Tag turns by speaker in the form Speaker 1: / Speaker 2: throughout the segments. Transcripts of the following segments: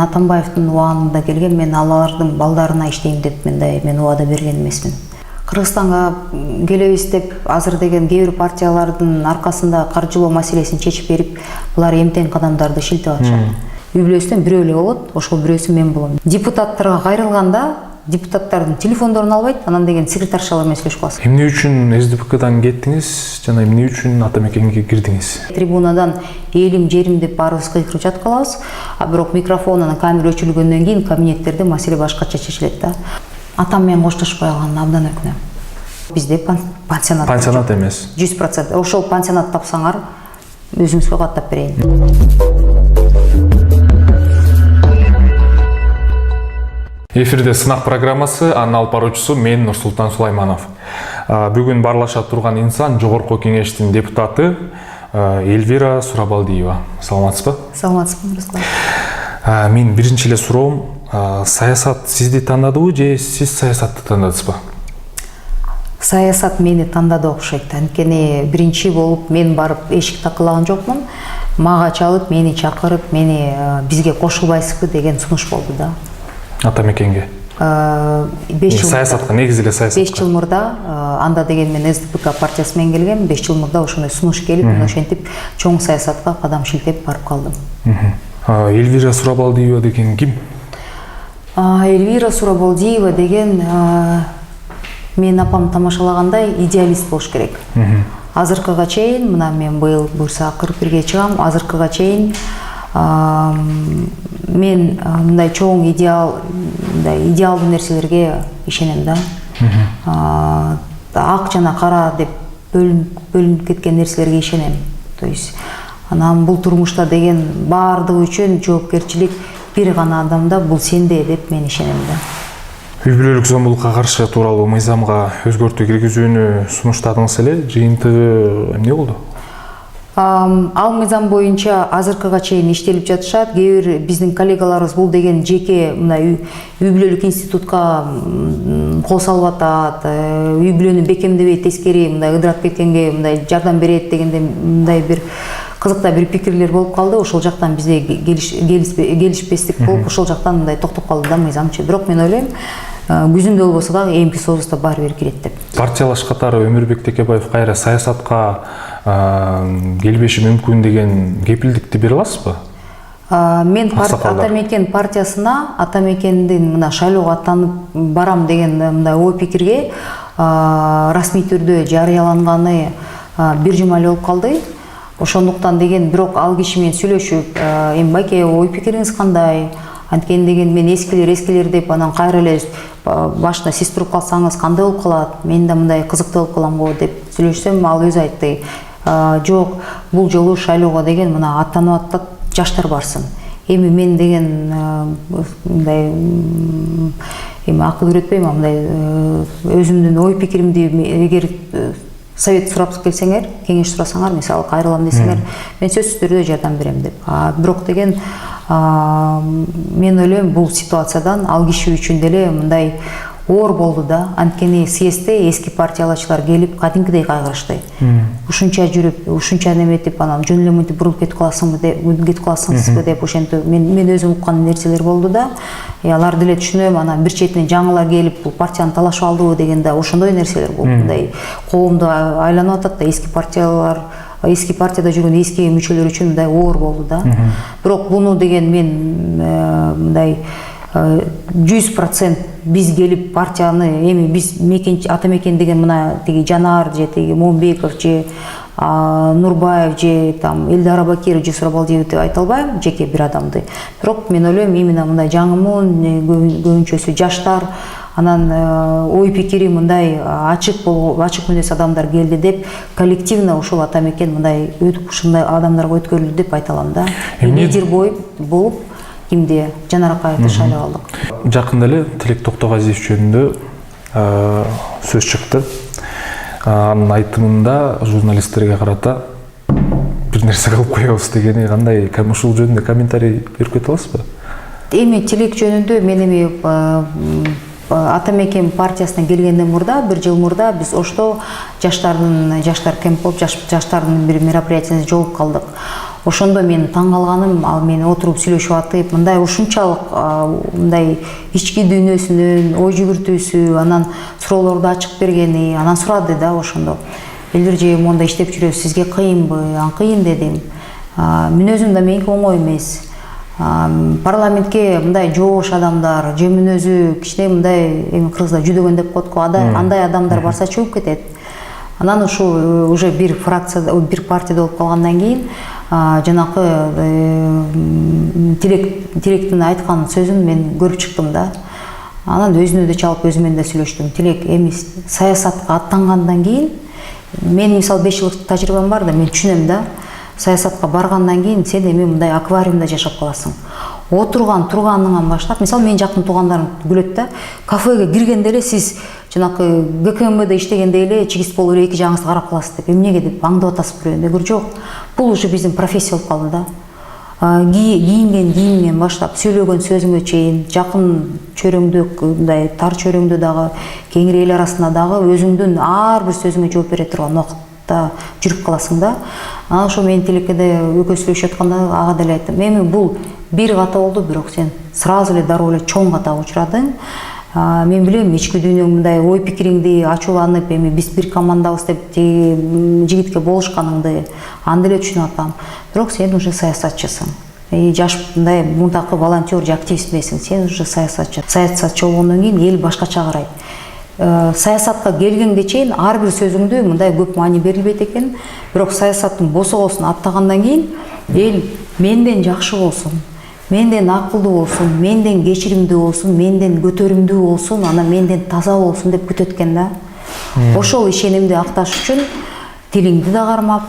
Speaker 1: мен Атамбаевдин убагында келген, мен алардын балдарына иштейм деп мен убада берген эмесмин. Кыргызстанга келебиз деп азыр деген кээ бир партиялардын аркасында каржылоо маселесин чечип берип, булар эмтен кадамдарды шилтеп атышат. Үй бүлөсүнөн бирөө эле болот, ошол бирөөсү мен болом. Депутаттарга кайрылганда депутаттардын телефондорун албайт, анан деген секретаршалар менен сүйлөшүп каласың.
Speaker 2: Эмне үчүн СДПКдан кеттиңиз жана эмне үчүн Атамекенге кирдиңиз?
Speaker 1: Трибунадан элим жерим деп баарыбыз кыйкырып жаткалабыз, а бирок микрофон анан камера өчүрүлгөндөн кийин кабинеттерде маселе башкача чечилет да. Атам менен коштошпой калганын абдан өкүнөм. Бизде пансионат.
Speaker 2: Пансионат эмес.
Speaker 1: 100%. Ошол пансионат тапсаңар, өзүңүзгө каттап берейин.
Speaker 2: Эфирде сынак программасы, анын алып баруучусу мен Нурсултан Сулайманов. Бүгүн барлаша турган инсан Жогорку Кеңештин депутаты Эльвира Сурабалдиева. Саламатсызбы?
Speaker 1: Саламатсызбы, Руслан.
Speaker 2: Мен биринчи эле суроом, саясат сизди тандадыбы же сиз саясатты тандадыңызбы?
Speaker 1: Саясат мени тандады окшойт. Анткени биринчи болуп мен барып эшик такылаган жокмун. Мага чалып, мени чакырып, мени бизге кошулбайсызбы деген сунуш болду да.
Speaker 2: Атамекенге?
Speaker 1: 5 жыл
Speaker 2: саясатка, негизи эле саясатка.
Speaker 1: 5 жыл мурда анда деген мен СДПК партиясы менен келгем. 5 жыл мурда ошондой сунуш келип, мен ошентип чоң саясатка кадам шилтеп барып калдым.
Speaker 2: Эльвира Сурабалдиева деген ким?
Speaker 1: Эльвира Сурабалдиева деген мен апам тамашалагандай идеалист болуш керек. Азыркыга чейин, мына мен быйыл буйрса 41-ге чыгам, азыркыга чейин мен мындай чоң идеалдуу нерселерге ишенем да. Ак жана кара деп бөлүнүп кеткен нерселерге ишенем. То есть анан бул турмушта деген баардыгы үчүн жоопкерчилик бир гана адамда, бул сенде деп мен ишенем да.
Speaker 2: Үй бүлөлүк зомбулукка каршы тууралуу мыйзамга өзгөртүү киргизүүнү сунуштадыңыз эле, жыйынтыгы эмне болду?
Speaker 1: Ал мыйзам боюнча азыркыга чейин иштелип жатышат. Кээ бир биздин коллегаларыбыз бул деген жеке мындай үй бүлөлүк институтка кол салып атат, үй бүлөнү бекемдебей тескери мындай ыдырап кеткенге мындай жардам берет дегенде мындай бир кызыкта бир пикирлер болуп калды. Ошол жактан бизде келишпестик болуп, ошол жактан мындай токтоп калды да мыйзамчы. Бирок мен ойлойм, күзүндө болбосо дагы эмки созуста баары бир кирет деп.
Speaker 2: Партиялаш катары Өмүрбек Текебаев кайра саясатка келбеши мүмкүн деген кепилдикти бере аласызбы?
Speaker 1: Мен Атамекен партиясына, Атамекендин мына шайлоого аттанып барам деген мындай ой пикирге расмий түрдө жарыяланганы бир жума эле болуп калды. Ошондуктан деген бирок ал киши менен сүйлөшүп, эми байке ой пикириңиз кандай? Анткени деген мен эскилер деп анан кайра эле башына сиз туруп калсаңыз кандай болуп калат? Мен да мындай кызыктуу болуп калам го деп сүйлөшсөм, ал өзү айтты. Жок, бул жолу шайлоого деген мына аттанып атат жаштар барсын. Эми мен деген мындай эми акыл үйрөтпөйм, мындай өзүмдүн ой пикиримди эгер совет сурап келсеңер, кеңеш сурасаңар, мисалы кайрылам десеңер, мен сөзсүз түрдө жардам берем деп. Бирок деген мен ойлойм, бул ситуациядан ал киши үчүн деле мындай оор болду да. Анткени съездде эски партиялачылар келип кадимкидей кайгырышты. Ушунча жүрүп, ушунча неметип, анан жөн эле мынтип бурулуп кетип каласыңызбы деп ошентип мен өзүм уккан нерселер болду да. Алар деле түшүнөм, анан бир четинен жаңылар келип бул партияны талашып алдыбы дегенде ошондой нерселер болду. Мындай коомду айланып атат да, эски партияда жүргөн эски мүчөлөр үчүн мындай оор болду да. Бирок буну деген мен мындай 100% биз келип партияны эми биз Атамекен деген мына тиги Жанар же тиги Момбеков же Нурбаев же там Элдар Абакиров же Сурабалдиев деп айта албайм, жеке бир адамды. Бирок мен ойлойм, именно мындай жаңымын, көбүнчөсү жаштар, анан ой пикири мындай ачык мүнөз адамдар келди деп коллективно ушул Атамекен мындай ушундай адамдарга өткөрүлдү деп айта алам да. Лидер болуп кимди Жанар Акаевди шайлап алдык.
Speaker 2: Жакында эле Тилек Токтогазиев жөнүндө сөз чыкты. Анын айтымында журналисттерге карата бир нерсе кылып коебуз дегени кандай? Ушул жөнүндө комментарий берип кете аласызбы?
Speaker 1: Эми Тилек жөнүндө мен эми Атамекен партиясына келгенден мурда, бир жыл мурда биз Ошто жаштар кемп болуп, жаштардын бир мероприятиясына жолугуп калдык. ошондо мен таң калганым, ал мен отуруп сүйлөшүп атып, мындай ушунчалык мындай ички дүйнөсүнөн ой жүгүртүүсү, анан суроолорду ачык бергени, анан сурады да ошондо. Элдир же монда иштеп жүрөсүз, сизге кыйынбы? Кыйын дедим. Мүнөзүм да меники оңой эмес. Парламентке мындай жоош адамдар, же мүнөзү кичине мындай эми кыргызда жүдөгөн деп коет го, андай адамдар барса чөгүп кетет. Анан ушул уже бир фракцияда, бир партияда болуп калгандан кийин жанакы Тилектин айткан сөзүн мен көрүп чыктым да. Анан өзүнө да чалып өзү менен да сүйлөштүм. Тилек, эми саясатка аттангандан кийин мен мисалы 5 жылдык тажрыйбам бар да, мен түшүнөм да. Саясатка баргандан кийин сен эми мындай аквариумда жашап каласың. Турганыңан баштап, мисалы мен жакын туугандарым күлөт да, кафеге киргенде эле сиз жанакы ГКМБде иштегенде эле чигист болуп эле эки жагыңызды карап каласыз деп. Эмнеге деп аңдып атасыз бирөөнү. Жок, бул уже биздин профессия болуп калды да. Кийинген баштап, сөйлөгөн сөзүңө чейин, жакын чөрөңдө, мындай тар чөрөңдө дагы, кеңири эл арасында дагы өзүңдүн ар бир сөзүңө жооп бере турган убакытта жүрүп каласың да. Анан ошо мен Тилекеде экөөбүз сүйлөшүп атканда ага деле айттым. Эми бул бир ката болду, бирок сен сразу эле дароо эле чоң катага учурадың. Мен билем, ички дүйнөң мындай ой пикириңди ачууланып, эми биз бир командабыз деп жигитке болушканыңды анда эле түшүнүп атам. Бирок сен уже саясатчысың. Жаш мындай мундакы волонтер же активист эмессиң, сен уже саясатчы. Саясатчы болгондон кийин эл башкача карайт. Саясатка келгенге чейин ар бир сөзүңдө мындай көп маани берилбейт экен. Бирок саясаттын босогосун аттагандан кийин эл менден жакшы болсун, менден акылдуу болсун, менден кечиримдүү болсун, менден көтөрүмдүү болсун, анан менден таза болсун деп күтөт экен да. Ошол ишенимди акташ үчүн тилиңди да кармап,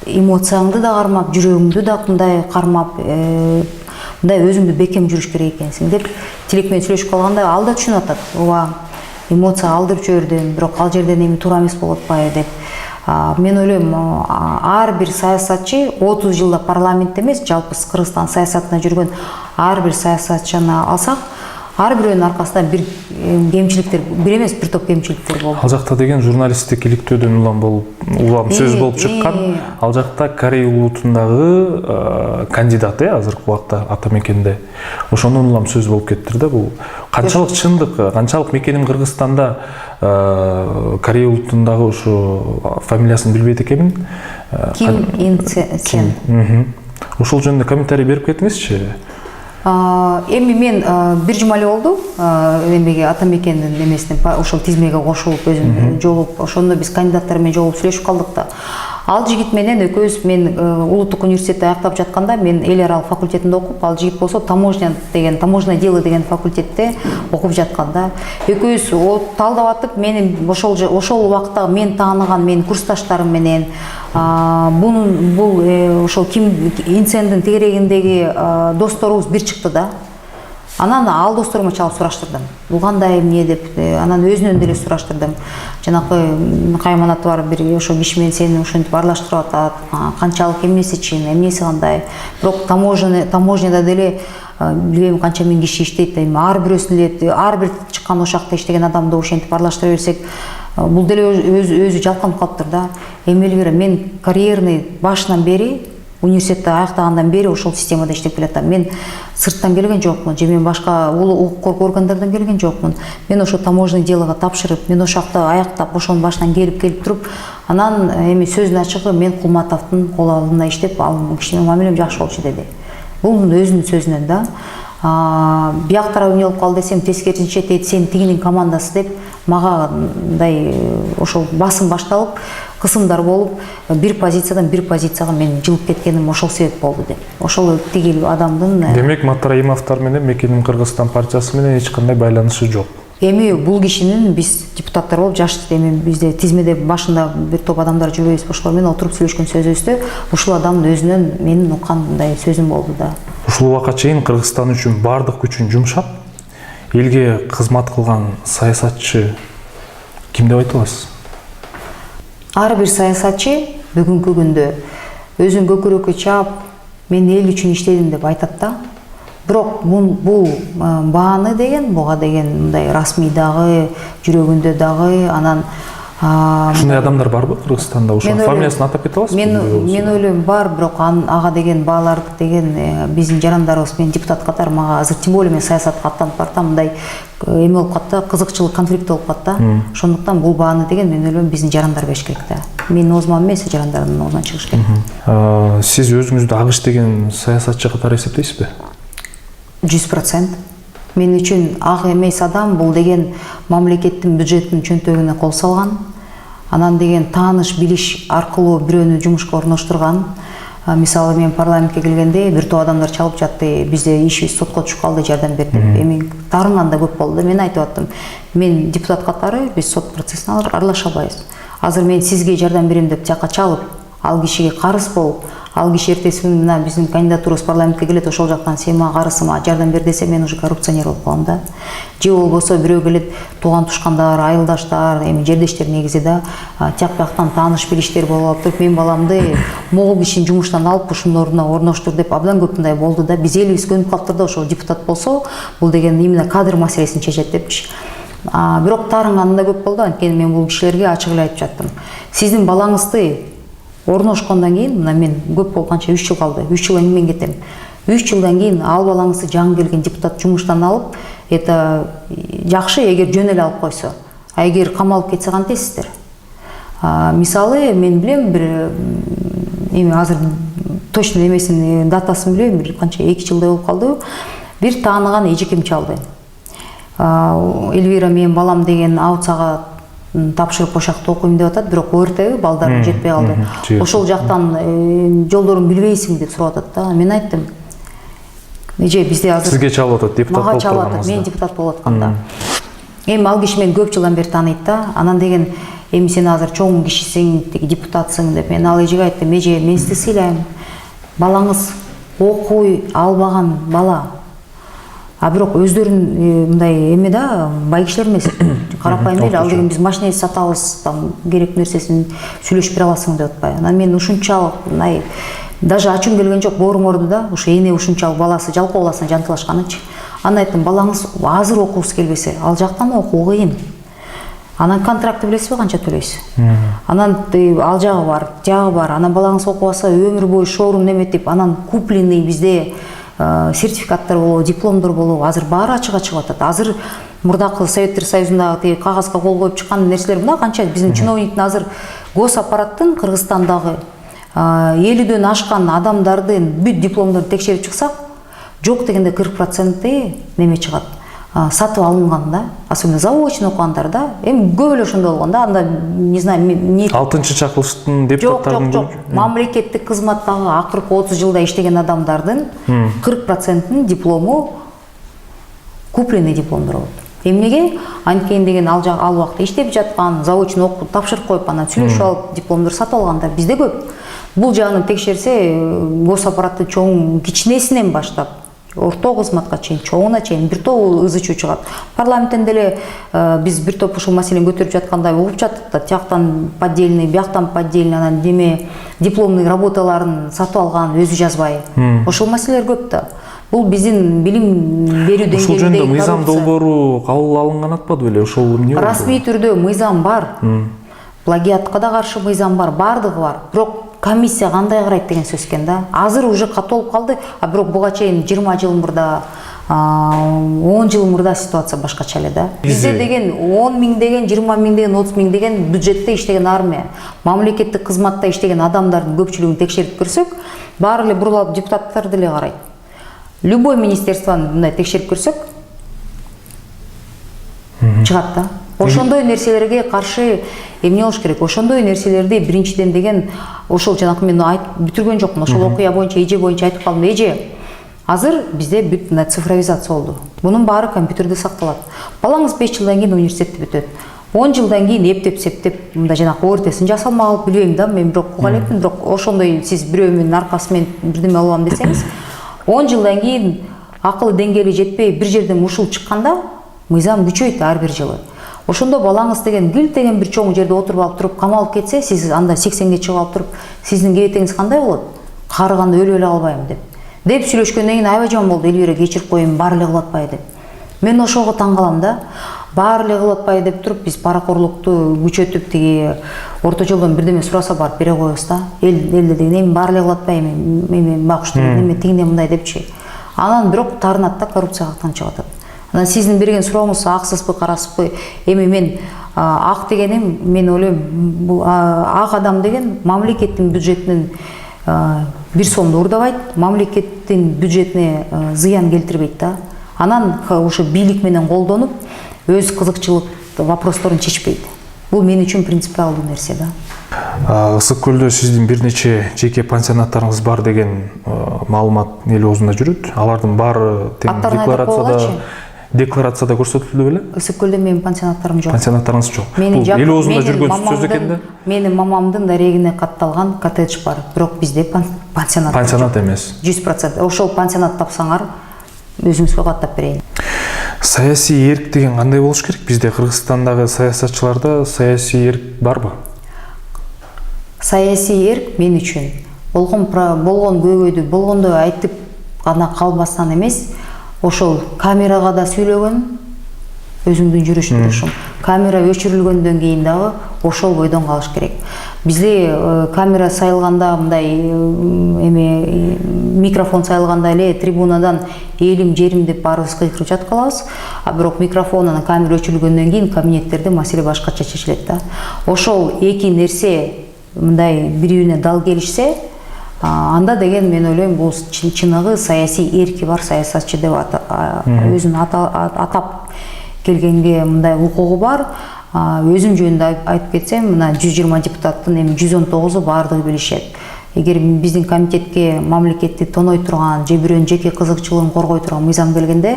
Speaker 1: эмоцияңды да кармап, жүрөгүңдү да мындай кармап, мындай өзүңдү бекем жүрүш керек экенсиң деп Тилек менен сүйлөшүп калганда ал да түшүнүп атат. Ооба, эмоция алдырып жибердим, бирок ал жерден эми туура эмес болуп атпайбы деп. Мен ойлойм, ар бир саясатчы 30 жылда парламентте эмес, жалпы Кыргызстан саясатына жүргөн ар бир саясатчыны алсак, ар бирөөнүн аркасында бир кемчиликтер, бир эмес, бир топ кемчиликтер болду.
Speaker 2: Ал жакта деген журналисттик иликтөөдөн улам сөз болуп чыккан. Ал жакта Корей улутундагы кандидат азыркы убакта Атамекенде. Ошондон улам сөз болуп кеттир да. Бул канчалык чындык, канчалык мекеним Кыргызстанда Корей улутундагы ушу фамилиясын билбейт экенмин.
Speaker 1: Ким Ин Сен.
Speaker 2: Ушул жөнүндө комментарий берип кетиңизчи.
Speaker 1: Эми мен бир жума эле болду эмеге Атамекендин эмесине ошол тизмеге кошулуп өзүм жолугуп, ошондо биз кандидаттар менен жолугуп сүйлөшүп калдык да. Ал жигит менен экөөбүз, мен улуттук университетти аяктап жатканда, мен эл аралык факультетинде окуп, ал жигит болсо таможня дело деген факультетте окуп жаткан да. Экөөбүз талдап атып, менин ошол убакыттагы мен тааныган менин курсташтарым менен бул ошол Ким Ин Сендин тегерегиндеги досторубуз бир чыкты да. Анан ал досторума чалып сураштырдым. Бул кандай эмне деп, анан өзүнөн деле сураштырдым. Жанакы кайманаты бар бир ошо киши менен сени ошентип аралаштырып атат, канчалык эмнеси чын, эмнеси кандай. Бирок таможняда деле билбейм канча миң киши иштейт, эми ар бир чыккан ошакта иштеген адамды ошентип аралаштыра берсек, бул деле өзү жалканып калыптыр да. Эми эле мен карьерный башынан бери, университетти аяктагандан бери ошол системада иштеп келатам. Мен сырттан келген жокмун, же мен башка укук коргоо органдардан келген жокмун. Мен ошо таможенный делого тапшырып, мен ошакта аяктап, ошонун башынан келип туруп, анан эми сөздүн ачыгы мен Кулматовдун кол алдында иштеп, ал киши менен мамилем жакшы болчу деди. Бул өзүнүн сөзүнөн да. Бияк тарабы эмне болуп калды десем, тескерисинче дейт, сен тигинин командасы деп мага мындай ошол басым башталып, кысымдар болуп, бир позициядан бир позицияга мен жылып кеткеним ошол себеп болду деп. Ошол тигил адамдын.
Speaker 2: Демек, Матар Аимовдор менен Мекеним Кыргызстан партиясы менен эч кандай байланышы жок.
Speaker 1: Эми бул кишинин биз депутаттар болуп, жаш эми бизде тизмеде башында бир топ адамдар жүрөбүз, ошолор менен отуруп сүйлөшкөн сөзүбүздө ушул адамдын өзүнөн менин уккан мындай сөзүм болду да.
Speaker 2: Ушул убакка чейин Кыргызстан үчүн бардык күчүн жумшап, элге кызмат кылган саясатчы ким деп айта аласыз?
Speaker 1: Ар бир саясатчы бүгүнкү күндө өзүн көкүрөккө чаап, мен эл үчүн иштедим деп айтат да. Бирок бул бааны деген, буга деген мындай расмий дагы, жүрөгүндө дагы, анан
Speaker 2: Ушундай адамдар барбы Кыргызстанда? Ошо фамилиясын атап кете аласызбы?
Speaker 1: Мен ойлойм бар, бирок ага деген баалар деген биздин жарандарыбыз, мен депутат катары мага азыр тем более мен саясатка аттанып баратам, мындай эме болуп калат да, кызыкчылык конфликт болуп калат да. Ошондуктан бул бааны деген мен ойлойм биздин жарандар бериш керек да. Менин оозуман эмес, жарандардын оозунан чыгыш керек.
Speaker 2: Сиз өзүңүздү агыш деген саясатчы катары эсептейсизби?
Speaker 1: 100%. Мен үчүн ак эмес адам бул деген мамлекеттин бюджетинин чөнтөгүнө кол салган. Анан деген тааныш билиш аркылуу бирөөнү жумушка орноштурган. Мисалы мен парламентке келгенде бир топ адамдар чалып жатты, бизде ишибиз сотко түшүп калды, жардам бер деп. Эми таарынган да көп болду. Мен айтып аттым, мен депутат катары биз сот процессине аралаша албайбыз. Азыр мен сизге жардам берем деп жака чалып, ал кишиге карыз болуп, ал киши эртеси күнү мына биздин кандидатурабыз парламентке келет, ошол жактан сен мага карызыма жардам бер десе, мен уже коррупционер болуп калам да. Же болбосо бирөө келет, тууган тушкандар, айылдаштар, эми жердештер негизи да, тияк бияктан тааныш билиштер болуп алып туруп, мен баламды могул кишини жумуштан алып ушунун ордуна орноштур деп абдан көп мындай болду да. Биз элибиз көнүп калыптыр да, ошол депутат болсо, бул деген именно кадр маселесин чечет депчи. Бирок таарынганы да көп болду, анткени мен бул кишилерге ачык эле айтып жаттым. Сиздин балаңызды орношкондон кийин, мына мен көп болгонча 3 жыл калды. 3 жылдан кийин мен кетем. 3 жылдан кийин ал балаңызды жаңы келген депутат жумуштан алып, это жакшы эгер жөн эле алып койсо. А эгер камалып кетсе кантесиздер? Мисалы мен билем бир эми азыр точно эмесин датасын билбейм, бир канча 2 жылдай болуп калды. Бир тааныган эжекем чалды. Эльвира менин балам деген аутсага тапшырып ошакта окуйм деп атат, бирок ОРТ балдарым жетпей калды. Ошол жактан жолдорун билбейсиң деп сурап атат да. Мен айттым, эже бизде азыр
Speaker 2: сизге чалып атат, депутат болуп
Speaker 1: калганыңызда. Мага чалып атат, мен депутат болуп атканда. Эми ал киши мени көп жылдан бери тааныйт да. Анан деген эми сен азыр чоң кишисиң, депутатсың деп мен ал эжеге айттым, эже мен сизди сыйлайм. Балаңыз окуй албаган бала. Бирок өздөрүн мындай эме да, бай кишилер эмес. Карапайым эле, ал деген биз машина сатабыз, там керек нерсесин сүйлөшүп бере аласың деп атпайбы. Анан мен ушунчалык мындай даже ачуум келген жок, боорум орду да, ушу эне ушунчалык баласы жалпы баласына жантылашканычы. Анан айттым, балаңыз азыр окугусу келбесе, ал жактан окуу кыйын. Анан контрактты билесизби канча төлөйсүз? Анан ал жагы бар, жагы бар. Анан балаңыз окубаса өмүр бою шоурум неметип, анан купленный бизде сертификаттар болобу, дипломдор болобу, азыр баары ачык чыгып атат. Азыр мурдакы Советтер Союзундагы тиги кагазга кол коюп чыккан нерселер мына канча биздин чиновниктин азыр госаппараттын Кыргызстандагы 50дөн ашкан адамдардын бүт дипломдорун текшерип чыксак, жок дегенде 40% неме чыгат. Сатып алынган да, особенно заочно окугандар да, эми көп эле ошондой болгон да, анда не знаю, не
Speaker 2: 6-чакылыштын депутаттардын
Speaker 1: жок, мамлекеттик кызматтагы акыркы 30 жылда иштеген адамдардын 40%-нын диплому купленный дипломдор болот. Эмнеге? Анткени деген ал убакта иштеп жаткан, заочно окуп тапшырып коюп, анан сүйлөшүп алып дипломдор сатып алгандар бизде көп. Бул жагын текшерсе, госаппараттын чоң кичинесинен баштап орто кызматка чейин, чоңуна чейин бир топ ызы чуу чыгат. Парламенттен деле биз бир топ ушул маселени көтөрүп жаткандай угуп жаттык да, тияктан поддельный, бияктан поддельный, анан деме дипломный работаларын сатып алган, өзү жазбай. Ошол маселелер көп да. Бул биздин билим берүү деңгээлинде
Speaker 2: ушул жөнүндө мыйзам долбоору кабыл алынган атпады беле? Ошол эмне болду?
Speaker 1: Расмий түрдө мыйзам бар. Плагиатка да каршы мыйзам бар, бардыгы бар. Бирок комиссия кандай карайт деген сөз экен да. Азыр уже католуп калды, бирок буга чейин 20 жыл мурда, 10 жыл мурда ситуация башкача эле да. Бизде деген 10 миң деген, 20 миң деген, 30 миң деген бюджетте иштеген армия, мамлекеттик кызматта иштеген адамдардын көпчүлүгүн текшерип көрсөк, баары эле бурулуп депутаттар деле карайт. Любой министерствоны мындай текшерип көрсөк, чыгат да. Ошондой нерселерге каршы эмне болуш керек? Ошондой нерселерди биринчиден деген ошол жанакы мен айтып бүтүргөн жокмун. Ошол окуя боюнча, эже боюнча айтып калдым. Эже, азыр бизде бүт цифровизация болду. Бунун баары компьютерде сакталат. Балаңыз 5 жылдан кийин университетти бүтөт. 10 жылдан кийин эптеп септеп мындай жанакы ОРТ-син жасалмак билбейм да, мен бирок уга элекмин, бирок ошондой сиз бирөө менин аркасы менен бирдеме алам десеңиз, 10 жылдан кийин акыл деңгээли жетпей бир жерден ушул чыкканда мыйзам күчөйт ар бир жылы. Ошондо балаңыз деген деген бир чоң жерде отуруп алып туруп камалып кетсе, сиз анда 80ге чыгып алып туруп, сиздин кебетеңиз кандай болот? Карыганда өлүп эле албайм деп сүйлөшкөндөн кийин аябай жаман болду. Элвира кечирип коеюн, баары эле кылып атпай деп. Мен ошого таң калам да. баары кылып атпай деп туруп биз паракорлукту күчөтүп тиги орто жолдон бирдеме сураса барып бере коебуз да. Элде деген эми баары кылып атпай эми багыштуу эме тигине мындай депчи. Анан бирок тарынат да, коррупцияга каттан чыгып атат. Анан сиздин берген сурооңуз аксызбы, карасызбы? Эми мен ак дегеним, мен ойлойм, бул ак адам деген мамлекеттин бюджетинен бир сомду уурдабайт, мамлекеттин бюджетине зыян келтирбейт да. Анан ошо бийлик менен колдонуп, өз кызыкчылык вопросторун чечпейт. Бул мен үчүн принципиалдуу нерсе да.
Speaker 2: Ысык көлдө сиздин бир нече жеке пансионаттарыңыз бар деген маалымат эл оозунда жүрөт. Алардын баары декларацияда көрсөтүлдү беле?
Speaker 1: Ысык көлдө менин пансионаттарым жок.
Speaker 2: Пансионаттарыңыз жок. Бул эл оозунда жүргөн сөз экен да.
Speaker 1: Менин мамамдын дарегине катталган коттедж бар, бирок бизде пансионат.
Speaker 2: Пансионат эмес.
Speaker 1: 100%. Ошол пансионат тапсаңар, өзүңүзгө каттап берейин.
Speaker 2: Саясий эрк деген кандай болуш керек? Бизде Кыргызстандагы саясатчыларда саясий эрк барбы?
Speaker 1: Саясий эрк мен үчүн болгон көйгөйдү болгондой айтып гана калбастан эмес, ошол камерага да сүйлөгөн, өзүңдүн жүрүш турушуң. Камера өчүрүлгөндөн кийин дагы ошол бойдон калыш керек. Бизде камера сайылганда, мындай эме микрофон сайылганда эле трибунадан элим жерим деп баарыбыз кыйкырып жаткалабыз, а бирок микрофон анан камера өчүрүлгөндөн кийин кабинеттерде маселе башкача чечилет да. Ошол эки нерсе мындай бири-бирине дал келишсе, анда деген мен ойлойм, бул чыныгы саясий эрки бар саясатчы деп өзүн атап келгенге мындай укугу бар. Өзүм жөнүндө айтып кетсем, мына 120 депутаттын эми 119-у баардыгы билишет. Эгер биздин комитетке мамлекетти тоной турган, же бирөөнүн жеке кызыкчылыгын коргой турган мыйзам келгенде,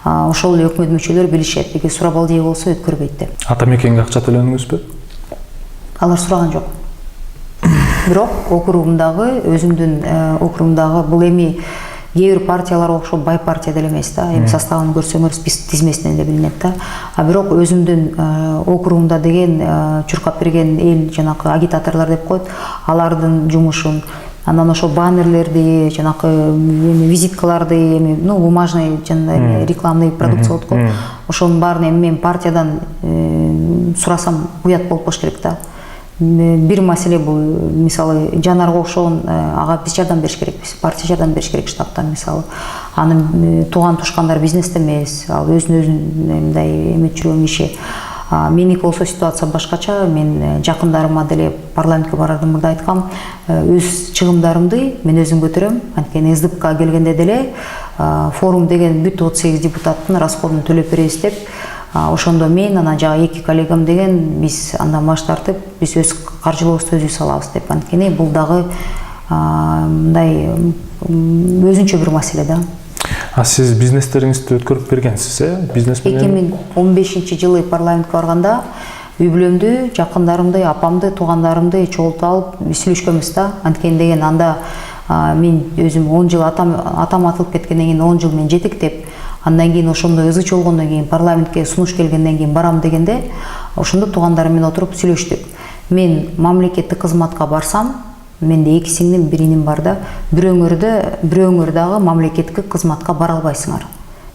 Speaker 1: ошол эле өкмөт мүчөлөрү билишет. Эгер сурап алдыйы болсо өткөрбөйт деп.
Speaker 2: Ата мекенге акча төлөдүңүзбү?
Speaker 1: Алар сураган жок. Бирок округумдагы, өзүмдүн округумдагы бул эми кээ бир партиялар окшоп бай партия деле эмес да. Эми составын көрсөңөр список тизмесинен эле билинет да. А бирок өзүмдүн округумда деген чуркап берген эл, жанакы агитаторлор деп коет, алардын жумушун, анан ошо баннерлерди, жанакы визиткаларды, эми бумажный жана рекламный продукция болуп коет. Ошонун баарын эми мен партиядан сурасам уят болуп кош керек да. Бир маселе бул, мисалы Жанарга окшогон ага биз жардам бериш керекпиз, партия жардам бериш керек штабтан мисалы. Анын тууган тушкандар бизнесте эмес, ал өзүн мындай эметип жүргөн киши. Меники болсо ситуация башкача. Мен жакындарыма деле парламентке барардан мурда айткам, өз чыгымдарымды мен өзүм көтөрөм. Анткени СДПК келгенде деле форум деген бүт 38 депутаттын расходун төлөп беребиз деп, ошондо мен анан жагы эки коллегам деген биз андан баш тартып, биз өз каржылообузду өзүбүз алабыз деп. Анткени бул дагы мындай өзүнчө бир маселе да.
Speaker 2: Сиз бизнестериңизди өткөрүп бергенсиз, Бизнес менен
Speaker 1: 2015-жылы парламентке барганда үй бүлөмдү, жакындарымды, апамды, туугандарымды чогултуп алып сүйлөшкөнбүз да. Анткени деген анда мен өзүм 10 жыл атам атылып кеткенден кийин 10 жыл мен жетектеп, андан кийин ошондой ызы чолгондон кийин парламентке сунуш келгенден кийин барам дегенде, ошондо туугандарым менен отуруп сүйлөштүк. Мен мамлекеттик кызматка барсам, менде эки сиңдим, бир иним бар да. Бирөөңөр дагы мамлекеттик кызматка бара албайсыңар.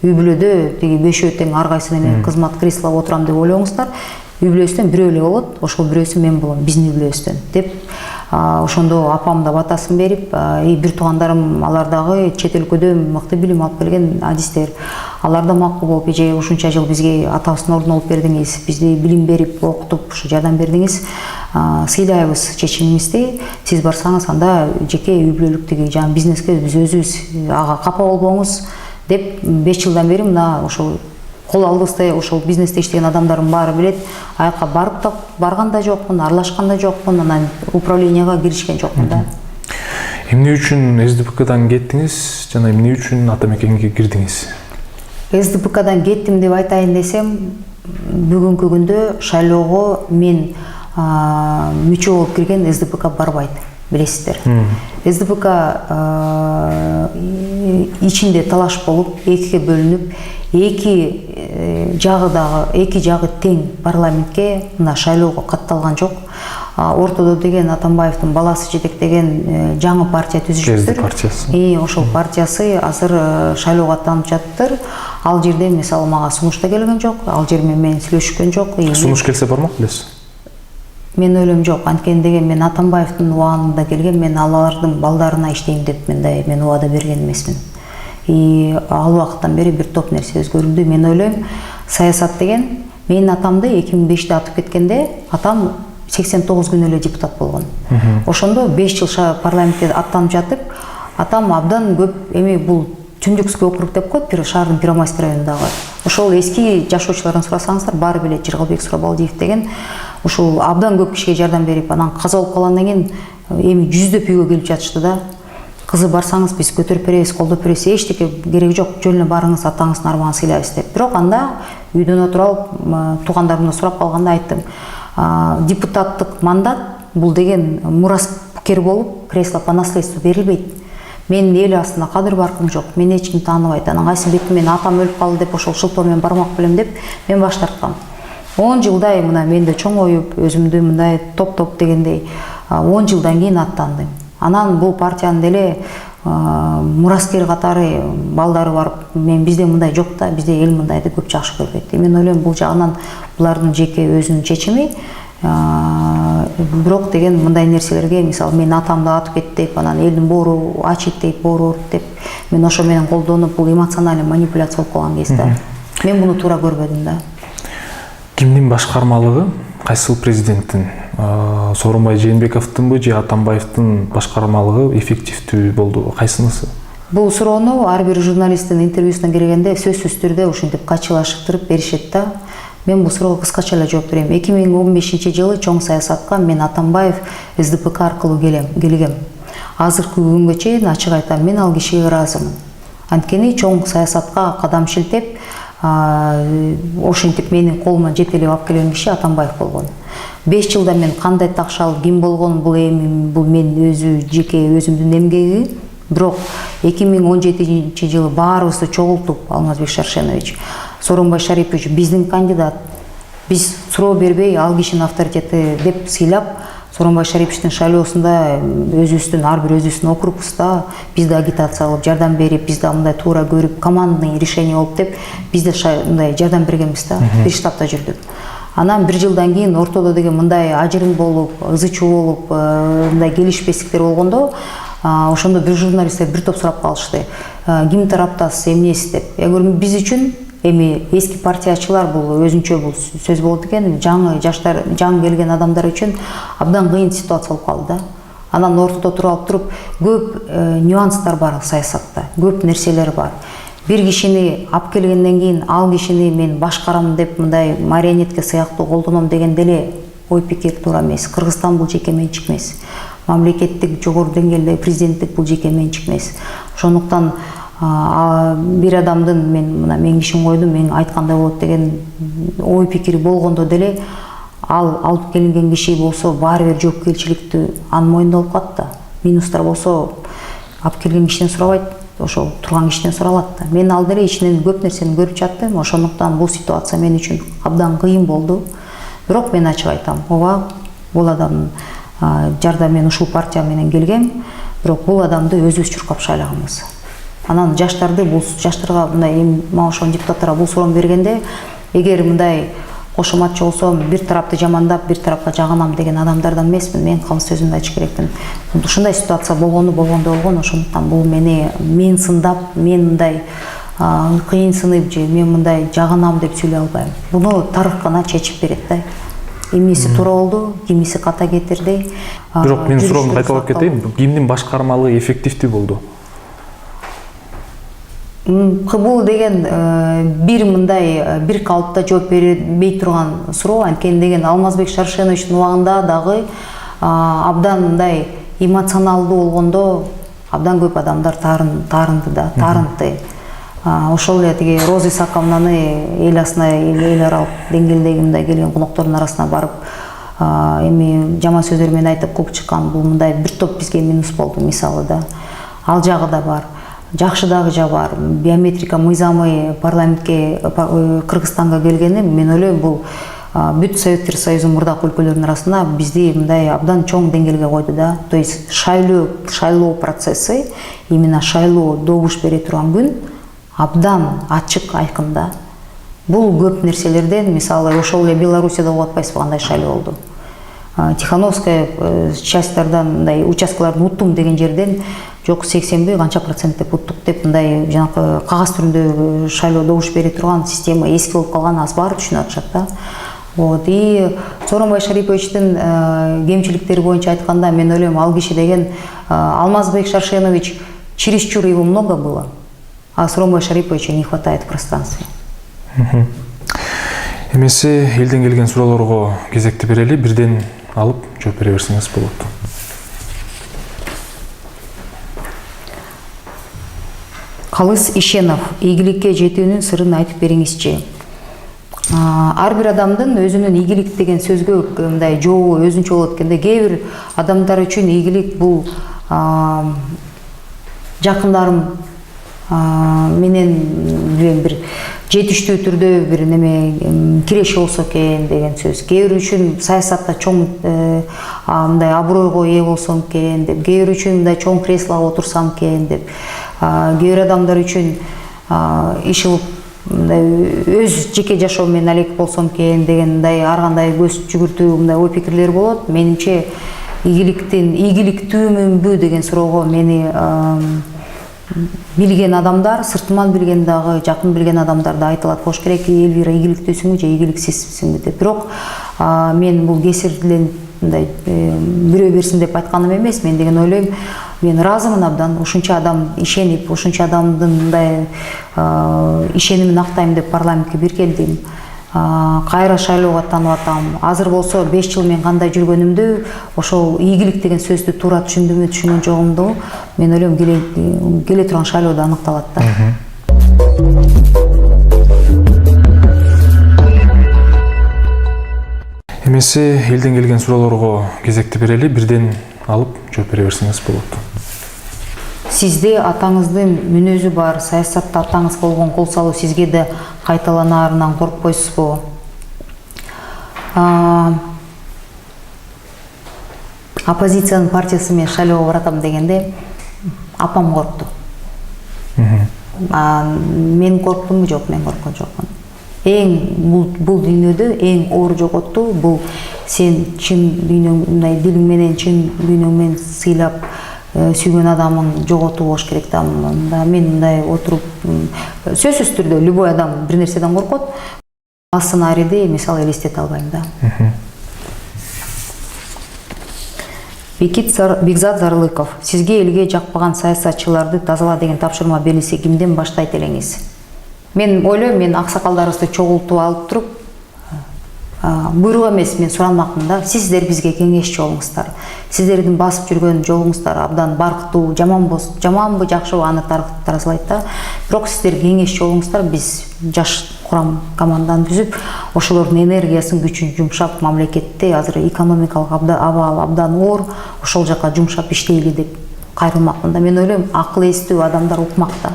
Speaker 1: Үй бүлөдө тиги бешөө тең ар кайсы мен кызмат креслого отурам деп ойлоңуздар. Үй бүлөбүздөн бирөө эле болот, ошол бирөөсү мен болом, биздин үй бүлөбүздөн деп. Ошондо апам да батасын берип, бир туугандарым, алар дагы чет өлкөдөн мыкты билим алып келген адистер. Алар да макул болуп, эже ушунча жыл бизге атабыздын ордун алып бердиңиз, бизди билим берип, окутуп, ушу жардам бердиңиз. Сыйлайбыз чечимиңизди. Сиз барсаңыз, анда жеке үй бүлөлүктүгү жана бизнеске биз өзүбүз ага капа болбоңуз деп 5 жылдан бери мына ошол кол алдыбызда ошол бизнесте иштеген адамдардын баары билет. Аяка барган да жокмун, аралашкан да жокмун, анан управленияга киришкен жокмун да.
Speaker 2: Эмне үчүн СДПКдан кеттиңиз жана эмне үчүн ата мекенге кирдиңиз?
Speaker 1: СДПКдан кеттим деп айтайын десем, бүгүнкү күндө шайлоого мен мүчө болуп кирген СДПК барбайт, билесиздер. СДПК ичинде талаш болуп, экиге бөлүнүп, эки жагы тең парламентке мына шайлоого катталган жок. Ортодо деген Атамбаевдин баласы жетектеген жаңы партия түзүшүптүр.
Speaker 2: партиясы.
Speaker 1: Ошол партиясы азыр шайлоого аттанып жатыптыр. Ал жерде мисалы мага сунуш да келген жок, ал жер менен сүйлөшкөн жок.
Speaker 2: Сунуш келсе бармак белесиз?
Speaker 1: Мен ойлойм жок, анткени деген мен Атамбаевдин убагында келген, мен алардын балдарына иштейм деп мен убада берген эмесмин. Ал убакыттан бери бир топ нерсе өзгөрүлдү. Мен ойлойм, саясат деген, менин атамды 2005-те атып кеткенде, атам 89 күн эле депутат болгон. Ошондо 5 жыл парламентке аттанып жатып, атам абдан көп бул Түндүкский округ деп коет, шаардын Первомайский районундагы. Ошол эски жашоочулардан сурасаңыздар, баары билет Жыргалбек Сурабалдиев деген ушул абдан көп кишиге жардам берип, анан каза болуп калгандан кийин жүздөп үйгө келип жатышты да. Кызы барсаңыз биз көтөрүп беребиз, колдоп беребиз, эчтеке кереги жок, жөн эле барыңыз, атаңыздын арманын сыйлайбыз деп. Бирок анда үйдөн отуруп алып, туугандарымдан сурап калганда айттым, депутаттык мандат бул деген мураскер болуп, кресло по наследству берилбейт. Менин эл астында кадыр баркым жок, мени эч ким тааныбайт. Анан кайсы бетим мен атам өлүп калды деп ошол шылтоо менен бармак белем деп мен баш тарткам. 10 жылдай мына менде чоңоюп, өзүмдү мындай топ дегендей 10 жылдан кийин аттандым. Анан бул партиянын деле мураскер катары балдары бар. Бизде мындай жок да, бизде эл мындайды көп жакшы көрбөйт. Мен ойлойм бул жагынан булардын жеке өзүнүн чечими. Бирок деген мындай нерселерге, мисалы мен атамды атып кетти деп, анан элдин боору ачыйт деп, боору ооруп деп, мен ошо менен колдонуп, бул эмоциональный манипуляция болуп калган кезде. Мен муну туура көрбөдүм да.
Speaker 2: Кимдин башкармалыгы, кайсыл президенттин, Сооронбай Жээнбековдунбу же Атамбаевдин башкармалыгы эффективдүү болду, кайсынысы? Бул
Speaker 1: суроону ар бир журналисттин интервьюсуна киргенде сөзсүз түрдө ушинтип качылашыктырып беришет да. Мен бул суроого кыскача эле жооп берем. 2015-жылы чоң саясатка мен Атамбаев СДПК аркылуу келгем. Азыркы күнгө чейин ачык айтам, мен ал кишиге ыраазымын. Анткени чоң саясатка кадам шилтеп, ошентип менин колума жетелеп алып келген киши Атамбаев болгон. 5 жылда мен кандай такшы алып ким болгон, бул мен өзүмдүн эмгеги. Бирок 2017-жылы баарыбызды чогултуп, Алмазбек Шаршенович, Сооронбай Шарипович биздин кандидат, биз суроо бербей ал кишинин авторитети деп сыйлап, Сооронбай Шариповичтин шайлоосунда өзүбүздүн ар бир өзүбүздүн округубузда бизди агитация кылып, жардам берип, бизди мындай туура көрүп, командный решение болуп деп бизде мындай жардам бергенбиз да, бир штабта жүрдүк. Анан 1 жылдан кийин ортодо деген мындай ажырым болуп, ызы-чуу болуп, мындай келишпестиктер болгондо, ошондо бир журналисттер бир топ сурап калышты. Ким тараптасыз, эмнесиз деп. Биз үчүн эски партиячылар бул өзүнчө бул сөз болот экен, жаңы жаштар, жаңы келген адамдар үчүн абдан кыйын ситуация болуп калды да. Анан ортодо туруп көп нюанстар бар саясатта, көп нерселер бар. Бир кишини алып келгенден кийин ал кишини мен башкарам деп мындай марионетка сыяктуу колдоном деген деле ой пикир туура эмес. Кыргызстан бул жеке менчик эмес. Мамлекеттик жогору деңгээлдеги президенттик бул жеке менчик эмес. Ошондуктан бир адамдын мен кишин койдум, мен айткандай болот деген ой пикири болгондо деле ал алып келинген киши болсо баары бир жоопкерчиликтүү анын мойнунда болуп калат да. Минустар болсо алып келген кишиден сурабайт, ошол турган кишиден суралат да. Мен ал деле ичинен көп нерсени көрүп жаттым. Ошондуктан бул ситуация мен үчүн абдан кыйын болду. Бирок мен ачык айтам, ооба, бул адамдын жардам, мен ушул партия менен келгем, бирок бул адамды өзүбүз чуркап шайлаганбыз. Анан жаштарга мындай мага ошол депутаттарга бул суроону бергенде, эгер мындай кошоматчы болсом, бир тарапты жамандап, бир тарапка жагынам деген адамдардан эмесмин. Мен калыс сөзүмдү айтыш керекмин. Ушундай ситуация болгондо болгон, ошондуктан бул мен сындап, мен мындай кыйын сынып же мен мындай жагынам деп сүйлөй албайм. Буну тарых гана чечип берет да. Эмнеси туура болду, кимиси ката кетирди.
Speaker 2: Бирок мен суроомду кайталап кетейин. Кимдин башкармалыгы эффективдүү болду?
Speaker 1: Бул деген бир калыпта жооп бербей турган суроо. Анткени деген Алмазбек Шаршеновичтин убагында дагы абдан мындай эмоционалдуу болгондо абдан көп адамдар таарынды. Ошол эле тиги Роза Исаковнаны эл аралык деңгээлдеги мындай келген коноктордун арасына барып жаман сөздөр менен айтып кууп чыккан, бул мындай бир топ бизге минус болду мисалы да. Ал жагы да бар. Жакшы дагы жагы бар. Биометрика мыйзамы парламентке Кыргызстанга келгени, мен ойлойм, бул бүт Советтер Союзунун мурдакы өлкөлөрүнүн арасында бизди мындай абдан чоң деңгээлге койду да. То есть шайлоо процесси, именно шайлоо добуш бере турган күн абдан ачык айкында. Бул көп нерселерден, мисалы ошол эле Белоруссияда болуп атпайсызбы кандай шайлоо болду. Тихановская частьтардан мындай участкаларды уттум деген жерден жок 80 канча процент деп уттук деп мындай жанакы кагаз түрүндө шайлоо добуш бере турган система эски болуп калган аз баары түшүнүп атышат да. Вот. И Сооронбай Шариповичтин кемчиликтери боюнча айтканда, мен ойлойм, ал киши деген Алмазбек Шаршенович чересчур его много было, а Сооронбай Шариповича не хватает пространства.
Speaker 2: Эмесе элден келген суроолорго кезекти берели, бирден алып жооп бере берсеңиз болот.
Speaker 1: Калыс Ишенов, ийгиликке жетүүнүн сырын айтып бериңизчи. Ар бир адамдын өзүнүн ийгилик деген сөзгө мындай жообу өзүнчө болот экенде, кээ бир адамдар үчүн ийгилик бул жакындарым менен билем бир жетиштүү түрдө бир неме киреши болсо экен деген сөз. Кээ бир үчүн саясатта чоң мындай абройго ээ болсом экен деп, кээ бир үчүн мындай чоң креслого отурсам экен деп, кээ бир адамдар үчүн иш кылып өз жеке жашоом менен алек болсом экен деген мындай ар кандай көз жүгүртүү мындай ой пикирлер болот. Менимче ийгиликтүүмүнбү деген суроого мени билген адамдар, сыртыман билген дагы, жакын билген адамдар да айта алат болуш керек. Элвира ийгиликтүүсүңбү же ийгиликсизсиңби деп. Бирок мен бул кесирлен мындай бирөө берсин деп айтканым эмес. Мен деген ойлойм, мен ыраазымын абдан. Ушунча адам ишенип, ушунча адамдын мындай ишенимин актайм деп парламентке бир келдим. Кайра шайлоого аттанып атам. Азыр болсо 5 жыл мен кандай жүргөнүмдү, ошол ийгилик деген сөздү туура түшүндүмбү, түшүнгөн жогумду, мен ойлойм келе турган шайлоодо аныкталат да.
Speaker 2: Эмесе элден келген суроолорго кезекти берели, бирден алып жооп бере берсеңиз болот.
Speaker 1: Сизде атаңыздын мүнөзү бар, саясатта атаңыз болгон кол салуу сизге да кайталанаарынан коркпойсузбу? Оппозициянын партиясы менен шайлоого баратам дегенде апам коркту. Мен корктумбу? Жок, мен корккон жокмун. Бул дүйнөдө эң оор жоготтуу бул сен чын дүйнөң мындай дилиң менен, чын дүйнөң менен сыйлап сүйгөн адамың жоготуу болуш керек да. Мен мындай отуруп, сөзсүз түрдө любой адам бир нерседен коркот. Ал сценарийди мисалы элестете албайм да. Бекзат Зарлыков, сизге элге жакпаган саясатчыларды тазала деген тапшырма берилсе кимден баштайт элеңиз? Мен ойлойм, мен аксакалдарыбызды чогултуп алып туруп, буйрук эмес, мен суранмакмын да. Сиздер бизге кеңешчи болуңуздар. Сиздердин басып жүргөн жолуңуздар абдан баркытуу, жаманбы, жакшыбы аны таркытып таразалайт да. Бирок сиздер кеңешчи болуңуздар, биз жаш курам команданы түзүп, ошолордун энергиясын, күчүн жумшап, мамлекетте азыр экономикалык абал абдан оор, ошол жака жумшап иштейли деп кайрылмакмын да. Мен ойлойм, акыл эстүү адамдар укмак да.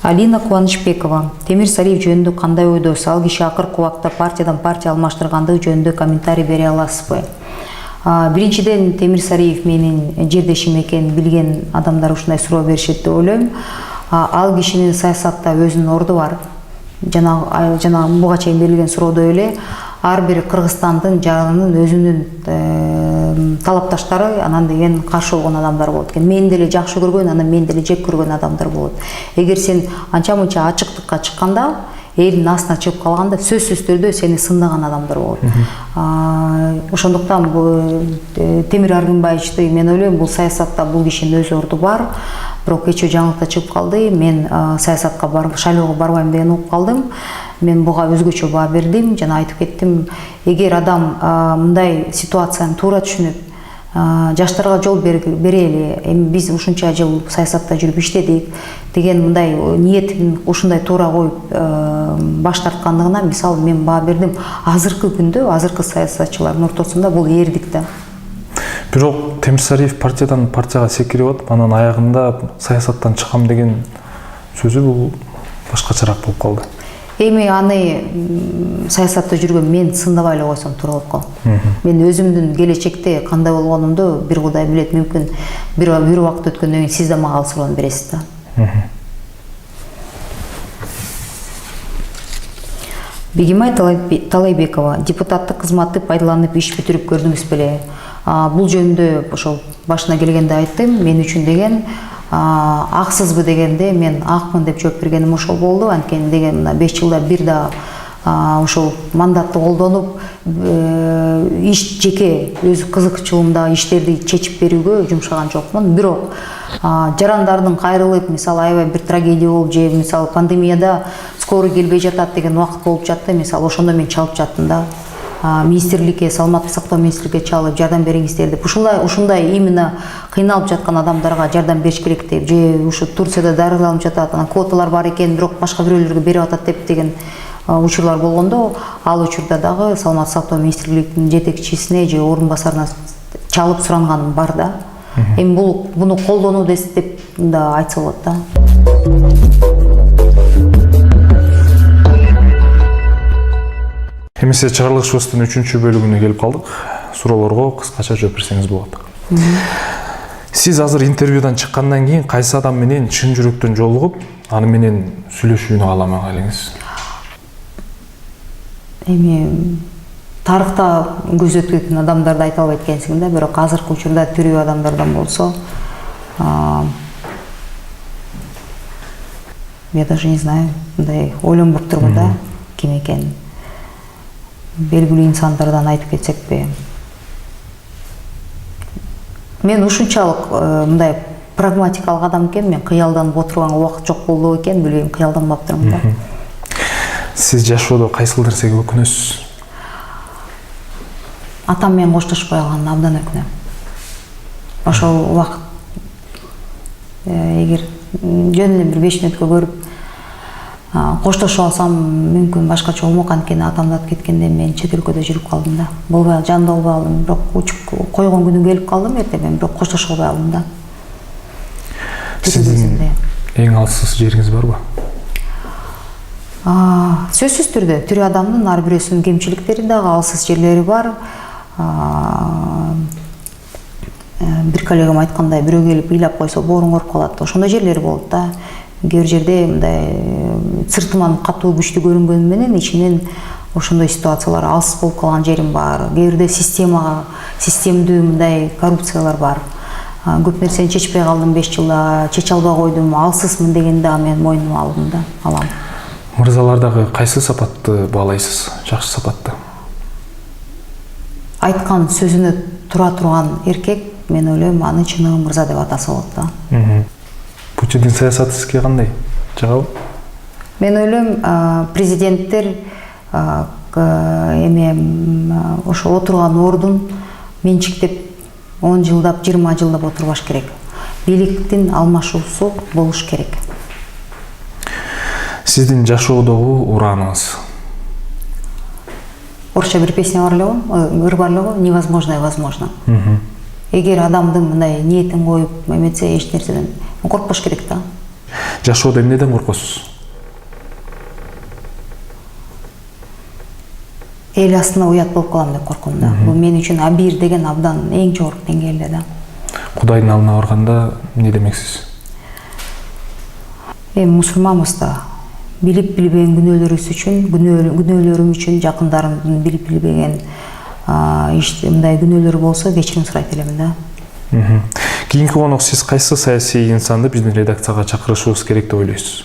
Speaker 1: Алина Кубанычбекова, Темир Сариев жөнүндө кандай ойдосуз? Ал киши акыркы убакта партиядан партия алмаштыргандыгы жөнүндө комментарий бере аласызбы? Биринчиден, Темир Сариев менин жердешим экен, билген адамдар ушундай суроо беришет деп ойлойм. Ал кишинин саясатта өзүнүн орду бар. Жана буга чейин берилген суроодой эле ар бир Кыргызстандын жаранын өзүнүн талапташтары, анан деген каршы болгон адамдар болот экен. Мен деле жакшы көргөн, анан мен деле жек көргөн адамдар болот. Эгер сен анча-мынча ачыктыкка чыкканда, элдин астына чыгып калганда сөзсүз түрдө сени сындаган адамдар болот. Ошондуктан Темир Аргынбаевичти мен ойлойм, бул саясатта бул кишинин өз орду бар. Бирок кечээ жаңылыкта чыгып калды. Мен саясатка шайлоого барбайм деген угуп калдым. Мен буга өзгөчө баа бердим, жана айтып кеттим. Эгер адам мындай ситуацияны туура түшүнүп, жаштарга жол берели, эми биз ушунча жыл саясатта жүрүп иштедик деген мындай ниетин ушундай туура коюп баш тарткандыгына мисалы мен баа бердим. Азыркы күндө, азыркы саясатчылардын ортосунда бул эрдик да.
Speaker 2: Бирок Темир Сариев партиядан партияга секирип атып, анан аягында саясаттан чыгам деген сөзү бул башкачараак болуп калды.
Speaker 1: Эми аны саясатта жүргөн мен сындабай эле койсом туура болуп калат. Мен өзүмдүн келечекте кандай болгонумду бир Кудай билет, мүмкүн бир убакыт өткөндөн кийин сиз да мага алсыроону бересиз да. Бегимай Талайбекова, депутаттык кызматты пайдаланып иш бүтүрүп көрдүңүз беле? Бул жөнүндө ошол башына келгенде айттым. Мен үчүн деген аксызбы дегенде мен акмын деп жооп бергеним ошол болду. Анткени деген мына 5 жылда бир да ошол мандатты колдонуп иш жеке өз кызыкчылыгымда иштерди чечип берүүгө жумшаган жокмун. Бирок жарандардын кайрылып, мисалы аябай бир трагедия болуп же мисалы пандемияда скорый келбей жатат деген убакыт болуп жатты. Мисалы ошондо мен чалып жаттым да. Министрликке, саламаттык сактоо министрликке чалып жардам бериңиздер деп. Ушундай именно кыйналып жаткан адамдарга жардам бериш керек деп, же ушу Турцияда дарыланып жатат, анан квоталар бар экен, бирок башка бирөөлөргө берип атат деп деген учурлар болгондо, ал учурда дагы саламаттык сактоо министрлигинин жетекчисине же орун басарына чалып суранганым бар да. Эми буну колдонуу деп да айтса болот да.
Speaker 2: Эмесе чыгарылышыбыздын 3-чү бөлүгүнө келип калдык. Суроолорго кыскача жооп берсеңиз болот. Сиз азыр интервьюдан чыккандан кийин кайсы адам менен чын жүрөктөн жолугуп, аны менен сүйлөшүүнү кааламак элеңиз?
Speaker 1: Эми тарыхта көз өткөргөн адамдарды айта албайт экенсиң да, бирок азыркы учурда тирүү адамдардан болсо, я даже не знаю, мындай ойлонбоп турмун да, ким экенин. Белгилүү инсандардан айтып кетсекпи. Мен ушунчалык мындай прагматикалык адам экен, мен кыялданып отурганга убакыт жок болду экен, билбейм, кыялданбаптырмын да.
Speaker 2: Сиз жашоодо кайсыл нерсеге өкүнөсүз?
Speaker 1: Атам менен коштошпой калганына абдан өкүнөм. Ошол убакыт эгер жөн эле бир 5 мүнөткө көрүп коштошуп алсам, мүмкүн башкача болмок. Анткени атам кеткенде мен чет өлкөдө жүрүп калдым да. Болбой жанында болбой калдым, бирок учуп койгон күнү келип калдым эртең, бирок коштошо албай калдым да.
Speaker 2: Сиздин эң алсыз жериңиз барбы?
Speaker 1: Сөзсүз түрдө тирүү адамдын ар бирөөсүнүн кемчиликтери дагы, алсыз жерлери бар. Бир коллегам айткандай, бирөө келип ыйлап койсо бооруң ооруп калат. Ошондой жерлери болот да. Кээ бир жерде мындай сыртыман катуу күчтүү көрүнгөнү менен ичинен ошондой ситуациялар алсыз болуп калган жерим бар. Кээ бирде системдүү мындай коррупциялар бар. Көп нерсени чечпей калдым 5 жылда, чече албай койдум, алсызмын дегенди мен мойнума алдым да, алам.
Speaker 2: Мырзалардагы кайсы сапатты баалайсыз? Жакшы сапатты?
Speaker 1: Айткан сөзүнө тура турган эркек, мен ойлойм, аны чыныгы мырза деп атаса болот да.
Speaker 2: Путиндин саясаты сизге кандай? Жагабы?
Speaker 1: Мен ойлойм, президенттер ошо отурган ордун менчиктеп 10 жылдап, 20 жылдап отурбаш керек. Бийликтин алмашуусу болуш керек.
Speaker 2: Сиздин жашоодогу урааныңыз?
Speaker 1: Орусча бир песня бар эле го, ыр бар эле го, невозможное возможно. Эгер адамдын мындай ниетин коюп эметсе, эч нерседен коркпош керек да.
Speaker 2: Жашоодо эмнеден коркосуз?
Speaker 1: Эл астына уят болуп калам деп корком да. Бул мен үчүн абийир деген абдан эң жогорку деңгээлде да.
Speaker 2: Кудайдын алдына барганда эмне демексиз?
Speaker 1: Эми мусулманбыз да. Билип билбеген күнөөлөрүм үчүн жакындарымдын билип билбеген мындай күнөөлөрү болсо кечирим сурайт элемин да.
Speaker 2: Кийинки конок сиз кайсы саясий инсанды биздин редакцияга чакырышыбыз керек деп ойлойсуз?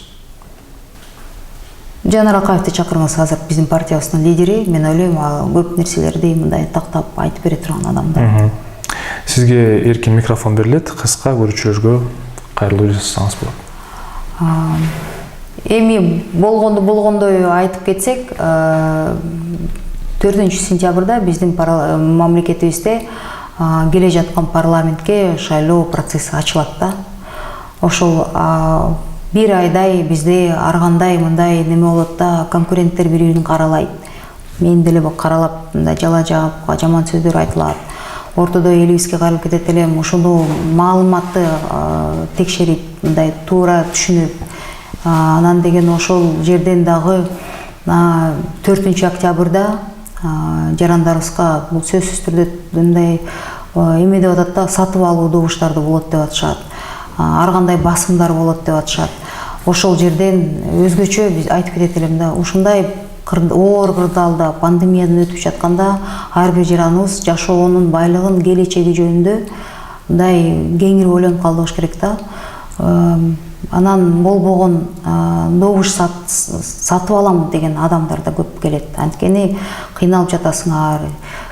Speaker 1: Жанар Акаевди чакырыңыз, азыр биздин партиябыздын лидери. Мен ойлойм, көп нерселерди мындай тактап айтып бере турган адам да.
Speaker 2: Сизге эркин микрофон берилет, кыска көрүүчүлөргө кайрылуу жасасаңыз болот.
Speaker 1: Эми болгондой айтып кетсек, 4-сентябрда биздин мамлекетибизде келе жаткан парламентке шайлоо процесси ачылат да. Ошол бир айдай бизде аргандай мындай неме болот да, конкуренттер бири-бирин каралайт. Мен деле каралап, мындай жала жаап, жаман сөздөр айтылат. Ортодо элибизге кайрылып кетет элем, ошону маалыматты текшерип, мындай туура түшүнүп, анан деген ошол жерден дагы 4 октябрда жарандарыбызга бул сөзсүз түрдө мындай эме деп атат да, сатып алуу добуштарды болот деп атышат. Ар кандай басымдар болот деп атышат. Ошол жерден өзгөчө биз айтып кетет элем да, ушундай оор кырдаалда пандемиядан өтүп жатканда ар бир жараныбыз жашоонун байлыгын, келечеги жөнүндө мындай кеңири ойлонуп калыш керек да. Анан болбогон добуш сатып алам деген адамдар да көп келет. Анткени кыйналып жатасыңар.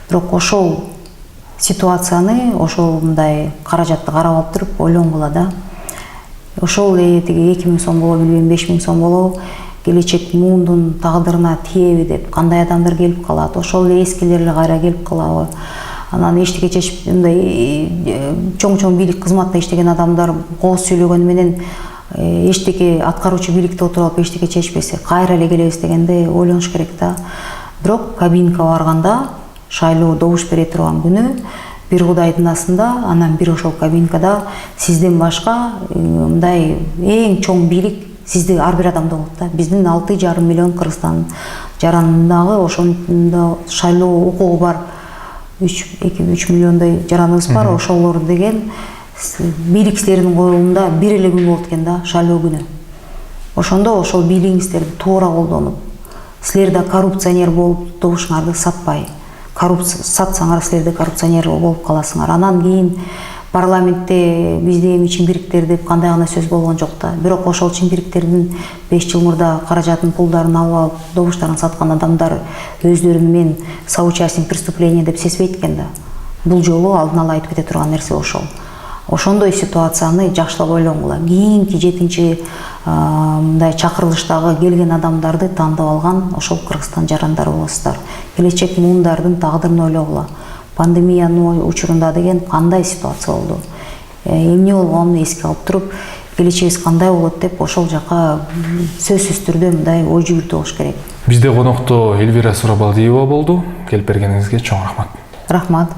Speaker 1: Бирок ошол ситуацияны, ошол мындай каражатты карап алып туруп ойлонгула да. Ошол тиги 2000 сом болобу, билбейм, 5000 сом болобу, келечек муундун тагдырына тиеби деп кандай адамдар келип калат. Ошол эле эскилер эле кайра келип калабы. Анан эчтеке чечип, мындай чоң бийлик кызматта иштеген адамдар кооз сүйлөгөнү менен эчтеке аткаруучу бийликте отуруп алып эчтеке чечпесе кайра эле келебиз дегенде ойлонуш керек да. Бирок кабинкага барганда, шайлоо добуш бере турган күнү бир кудайдын астында, анан бир ошол кабинкада сизден башка мындай эң чоң бийлик сизде ар бир адамда болот да. Биздин 6,5 миллион Кыргызстан жаранындагы ошондо шайлоо укугу бар 2-3 миллиондой жараныбыз бар. Ошолор деген бийликчилердин колунда бир эле күн болот экен да, шайлоо күнү. Ошондо ошол бийлигиңиздерди туура колдонуп, силер да коррупционер болуп добушуңарды сатпай, сатсаңар силер да коррупционер болуп каласыңар. Анан кийин парламентте бизде эми чимбириктер деп кандай гана сөз болгон жок да. Бирок ошол чимбириктердин 5 жыл мурда каражатын, пулдарын алып, добуштарын саткан адамдар өздөрүн мен соучастник преступления деп сезбейт экен да. Бул жолу алдын ала айтып кете турган нерсе ошол. Ошондой ситуацияны жакшылап ойлонгула. Кийинки 7-чи мындай чакырылыштагы келген адамдарды тандап алган ошол Кыргызстан жарандары болосуздар. Келечек муундардын тагдырын ойлогула. Пандемиянын учурунда деген кандай ситуация болду? Эмне болгонун эске алып туруп, келечегибиз кандай болот деп ошол жака сөзсүз түрдө мындай ой жүгүртүү болуш керек.
Speaker 2: Бизде конокто Эльвира Сурабалдиева болду. Келип бергениңизге чоң рахмат.
Speaker 1: Рахмат.